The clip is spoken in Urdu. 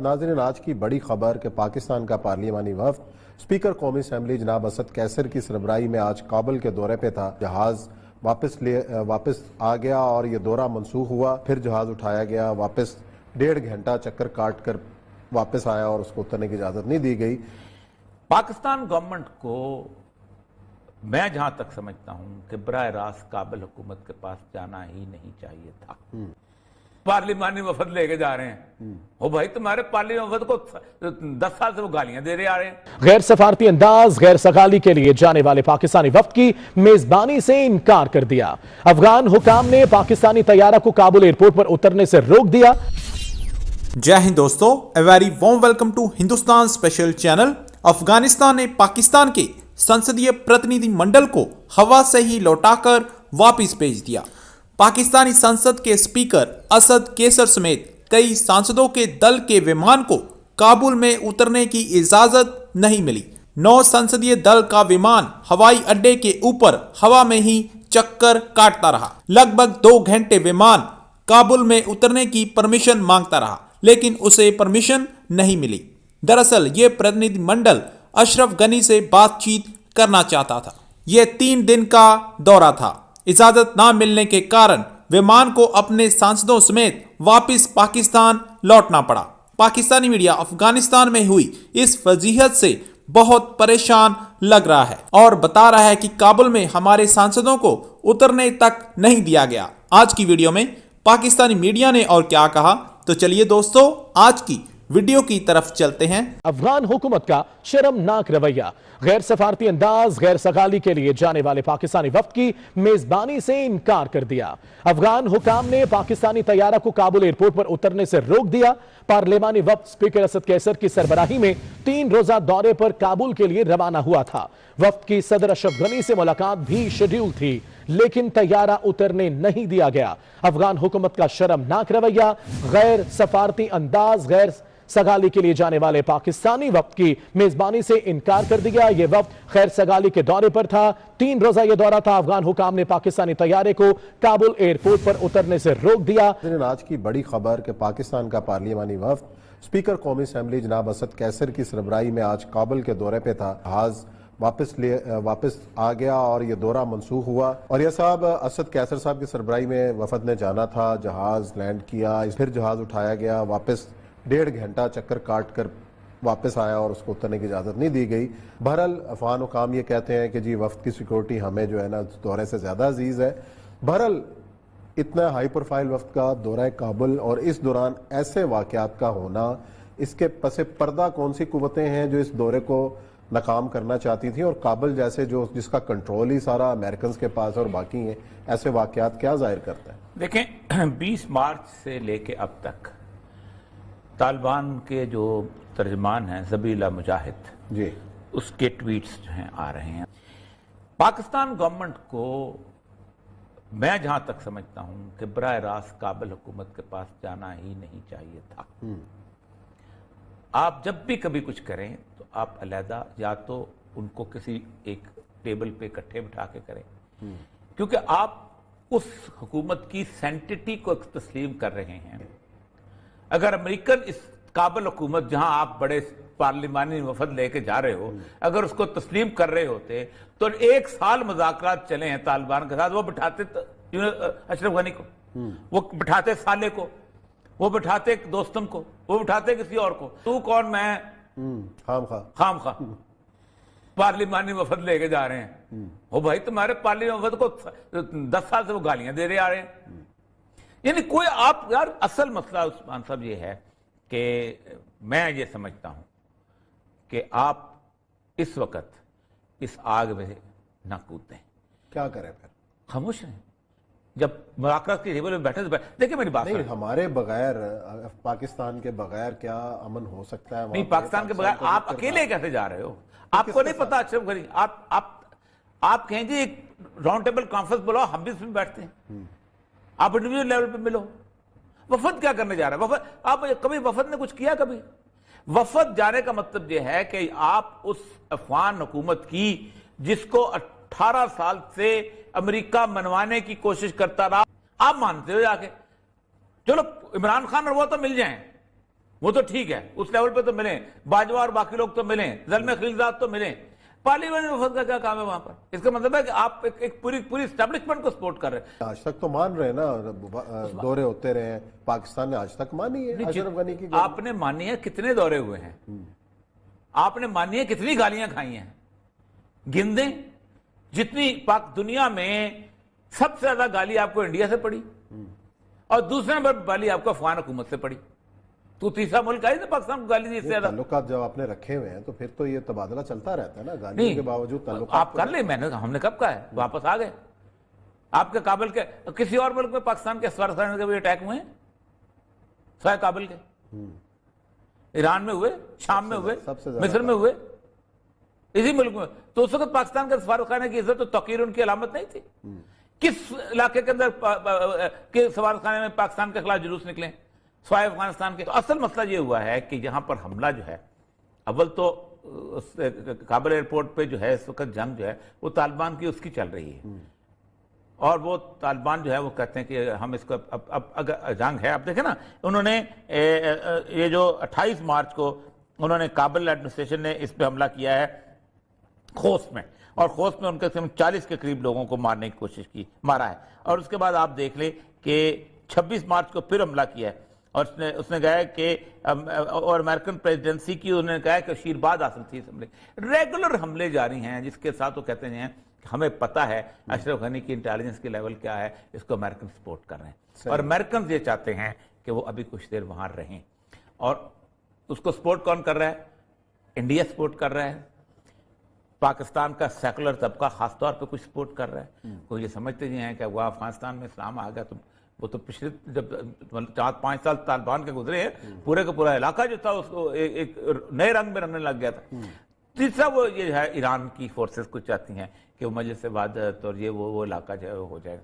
ناظرین آج کی بڑی خبر کہ پاکستان کا پارلیمانی وفد اسپیکر قومی اسمبلی جناب اسد کیسر کی سربراہی میں آج کابل کے دورے پہ تھا۔ جہاز واپس آ گیا اور یہ دورہ منسوخ ہوا، پھر جہاز اٹھایا گیا، واپس 1.5 گھنٹہ چکر کاٹ کر واپس آیا اور اس کو اترنے کی اجازت نہیں دی گئی۔ پاکستان گورنمنٹ کو میں جہاں تک سمجھتا ہوں کہ براہ راست کابل حکومت کے پاس جانا ہی نہیں چاہیے تھا۔ پارلیمانی وفد لے کے جا رہے ہیں، وہ بھائی تمہارے پارلیمانی وفد کو 10 سال سے وہ گالیاں دے رہے آ رہے ہیں۔ غیر سفارتی انداز غیر سگالی کے لیے جانے والے پاکستانی وفد کی میزبانی سے انکار کر دیا۔ افغان حکام نے پاکستانی طیارہ کو کابل ایئرپورٹ پر اترنے سے روک دیا۔ جے ہند دوستو، a very warm welcome to Hindustan special channel. Afghanistan نے پاکستان کے سنسدیہ پرتنیدھی منڈل کو ہوا سے ہی لوٹا کر واپس بھیج دیا۔ پاکستانی سنسد کے اسپیکر اسد کیسر سمیت کئی سانسدوں کے دل کے ومان کو کابل میں اترنے کی اجازت نہیں ملی۔ 9 سنسدیہ دل کا ومان ہوائی اڈے کے اوپر ہوا میں ہی چکر کاٹتا رہا۔ لگ بھگ 2 گھنٹے ومان کابل میں اترنے کی پرمیشن مانگتا رہا، لیکن اسے پرمیشن نہیں ملی۔ دراصل یہ پرتنیدھی منڈل اشرف غنی سے بات چیت کرنا چاہتا تھا۔ یہ 3 دن کا دورہ تھا۔ اجازت نہ ملنے کے کارن ومان کو اپنے سانسدوں سمیت واپس پاکستان لوٹنا پڑا۔ پاکستانی میڈیا افغانستان میں ہوئی اس فضیحت سے بہت پریشان لگ رہا ہے اور بتا رہا ہے کہ کابل میں ہمارے سانسدوں کو اترنے تک نہیں دیا گیا۔ آج کی ویڈیو میں پاکستانی میڈیا نے اور کیا کہا، تو چلیے دوستو آج کی ویڈیو کی طرف چلتے ہیں۔ افغان حکومت کا شرمناک رویہ، غیر سفارتی انداز غیر سگالی کے لیے جانے والے پاکستانی وفد کی میزبانی سے انکار کر دیا۔ افغان حکام نے پاکستانی طیارہ کو کابل ایئرپورٹ پر اترنے سے روک دیا۔ پارلیمانی وفد اسپیکر اسد کیسر کی سربراہی میں 3 روزہ دورے پر کابل کے لیے روانہ ہوا تھا۔ وفد کی صدر اشرف غنی سے ملاقات بھی شیڈول تھی، لیکن طیارہ اترنے نہیں دیا گیا۔ افغان حکومت کا شرمناک رویہ، غیر سفارتی انداز غیر سگالی کے لیے جانے والے پاکستانی وفد کی میزبانی سے انکار کر دیا۔ یہ وفد غیر سگالی کے دورے پر تھا۔ 3 روزہ یہ دورہ تھا۔ افغان حکام نے پاکستانی طیارے کو کابل ایئرپورٹ پر اترنے سے روک دیا۔ آج کی بڑی خبر کہ پاکستان کا پارلیمانی وفد اسپیکر قومی اسمبلی جناب اسد کیسر کی سربراہی میں آج کابل کے دورے پہ تھا۔ جہاز واپس آ گیا اور یہ دورہ منسوخ ہوا، اور یہ صاحب اسد کیسر صاحب کی سربراہی میں وفد نے جانا تھا۔ جہاز لینڈ کیا، پھر جہاز اٹھایا گیا، واپس 1.5 گھنٹہ چکر کاٹ کر واپس آیا اور اس کو اترنے کی اجازت نہیں دی گئی۔ بہرحال افغان حکام یہ کہتے ہیں کہ جی وفد کی سیکورٹی ہمیں جو ہے نا دورے سے زیادہ عزیز ہے۔ بہرحال اتنا ہائی پروفائل وفد کا دورہ کابل اور اس دوران ایسے واقعات کا ہونا، اس کے پس پردہ کون سی قوتیں ہیں جو اس دورے کو ناکام کرنا چاہتی تھیں، اور کابل جیسے جس کا کنٹرول ہی سارا امریکنز کے پاس اور باقی ہیں، ایسے واقعات کیا ظاہر کرتا ہے؟ دیکھیں 20 مارچ سے لے کے اب تک طالبان کے جو ترجمان ہیں ذبیح اللہ مجاہد، جی، اس کے ٹویٹس جو ہیں آ رہے ہیں۔ پاکستان گورنمنٹ کو میں جہاں تک سمجھتا ہوں کہ براہ راست کابل حکومت کے پاس جانا ہی نہیں چاہیے تھا۔ آپ جب بھی کبھی کچھ کریں تو آپ علیحدہ یا تو ان کو کسی ایک ٹیبل پہ اکٹھے بٹھا کے کریں، کیونکہ آپ اس حکومت کی سینٹٹی کو تسلیم کر رہے ہیں۔ اگر امریکن اس کابل حکومت جہاں آپ بڑے پارلیمانی وفد لے کے جا رہے ہو، اگر اس کو تسلیم کر رہے ہوتے تو 1 سال مذاکرات چلے ہیں طالبان کے ساتھ، وہ بٹھاتے اشرف غنی کو، وہ بٹھاتے صالح کو، وہ بٹھاتے دوستم کو، وہ بٹھاتے کسی اور کو۔ تو کون، میں خام خواہ پارلیمانی وفد لے کے جا رہے ہیں، وہ بھائی تمہارے پارلیمانی وفد کو 10 سال سے وہ گالیاں دے رہے آ رہے ہیں۔ یعنی کوئی آپ یار اصل مسئلہ عثمان صاحب یہ ہے کہ میں یہ سمجھتا ہوں کہ آپ اس وقت اس آگ میں نہ کودیں۔ کیا کریں پھر؟ خاموش رہیں۔ جب مذاکرات کی ٹیبل میں بیٹھے تو دیکھیں میری بات نہیں، ہمارے بغیر، پاکستان کے بغیر کیا امن ہو سکتا ہے؟ نہیں، پاکستان کے بغیر آپ اکیلے کیسے جا رہے ہو؟ آپ کو نہیں پتا اشرف غنی، آپ کہیں جی ایک راؤنڈ ٹیبل کانفرنس بلاؤ، ہم بھی اس میں بیٹھتے ہیں، آپ انڈیویجول لیول پہ ملو۔ وفد کیا کرنے جا رہا ہے؟ وفد، آپ کبھی وفد نے کچھ کیا؟ کبھی وفد جانے کا مطلب یہ ہے کہ آپ اس افغان حکومت کی جس کو 18 سال سے امریکہ منوانے کی کوشش کرتا رہا، آپ مانتے ہو جا کے؟ چلو عمران خان اور وہ تو مل جائیں، وہ تو ٹھیک ہے، اس لیول پہ تو ملیں، باجوہ اور باقی لوگ تو ملیں، زلمے خلیلزاد تو ملیں، پارلیمانی وفد کا کیا کام ہے وہاں پر؟ اس کا مطلب ہے کہ آپ ایک پوری اسٹیبلشمنٹ کو سپورٹ کر رہے ہیں۔ آج تک تو مان رہے ہیں نا، دورے ہوتے رہے ہیں، پاکستان نے آج تک مانی ہے اشرف غنی کی؟ آپ نے مانی ہے کتنے دورے ہوئے ہیں؟ آپ نے مانی ہے کتنی گالیاں کھائی ہیں؟ گن دیں جتنی پاک دنیا میں سب سے زیادہ گالی آپ کو انڈیا سے پڑی اور دوسرے نمبر گالی آپ کو افغان حکومت سے پڑی، تو تیسرا ملک آئی نا پاکستان کو گالی دی اس سے زیادہ۔ تعلقات جب آپ نے رکھے ہوئے ہیں تو پھر تو یہ تبادلہ چلتا رہتا ہے نا، گالیوں کے باوجود تعلقات آپ کر لیں، ہم نے کب کہا ہے؟ واپس آ گئے۔ آپ کے کابل کے کسی اور ملک میں پاکستان کے سفارتخانے کے بھی اٹیک ہوئے ہیں سوائے کابل کے؟ ایران میں ہوئے، شام میں ہوئے، مصر میں ہوئے، اسی ملک میں۔ تو اس وقت پاکستان کے سفارتخانے کی عزت و توقیر ان کی علامت نہیں تھی؟ کس علاقے کے اندر کے سفارتخانے میں پاکستان کے خلاف جلوس نکلے سوائے افغانستان کے؟ تو اصل مسئلہ یہ ہوا ہے کہ یہاں پر حملہ جو ہے، اول تو کابل ایئرپورٹ پہ جو ہے اس وقت جنگ جو ہے وہ طالبان کی اس کی چل رہی ہے، اور وہ طالبان جو ہے وہ کہتے ہیں کہ ہم اس کو اب اگر جنگ ہے، اب دیکھیں نا انہوں نے یہ جو 28 مارچ کو انہوں نے کابل ایڈمنسٹریشن نے اس پہ حملہ کیا ہے خوست میں، اور خوست میں ان کے 40 کے قریب لوگوں کو مارنے کی کوشش کی، مارا ہے۔ اور اس کے بعد آپ دیکھ لیں کہ 26 مارچ کو پھر حملہ کیا ہے، اور اس نے کہا کہ اور امریکن پریزیڈنسی کی انہوں نے کہا کہ آشیرواد حاصل تھی اس حملے۔ ریگولر حملے جاری ہیں جس کے ساتھ وہ کہتے ہیں کہ ہمیں پتہ ہے اشرف غنی کی انٹیلیجنس کی لیول کیا ہے، اس کو امریکن سپورٹ کر رہے ہیں، اور امریکن یہ چاہتے ہیں کہ وہ ابھی کچھ دیر وہاں رہیں۔ اور اس کو سپورٹ کون کر رہا ہے؟ انڈیا سپورٹ کر رہا ہے، پاکستان کا سیکولر طبقہ خاص طور پہ کچھ سپورٹ کر رہا ہے۔ وہ یہ سمجھتے ہیں کہ وہ افغانستان میں اسلام آ گیا تو وہ تو پچھلے جب 4-5 سال طالبان کے گزرے ہیں، پورے کا پورا علاقہ جو تھا اس کو ایک نئے رنگ میں رنگنے لگ گیا تھا۔ تیسرا وہ یہ ہے ایران کی فورسز کو چاہتی ہیں کہ وہ مجلس وحدت اور یہ وہ علاقہ جو ہے وہ ہو جائے گا۔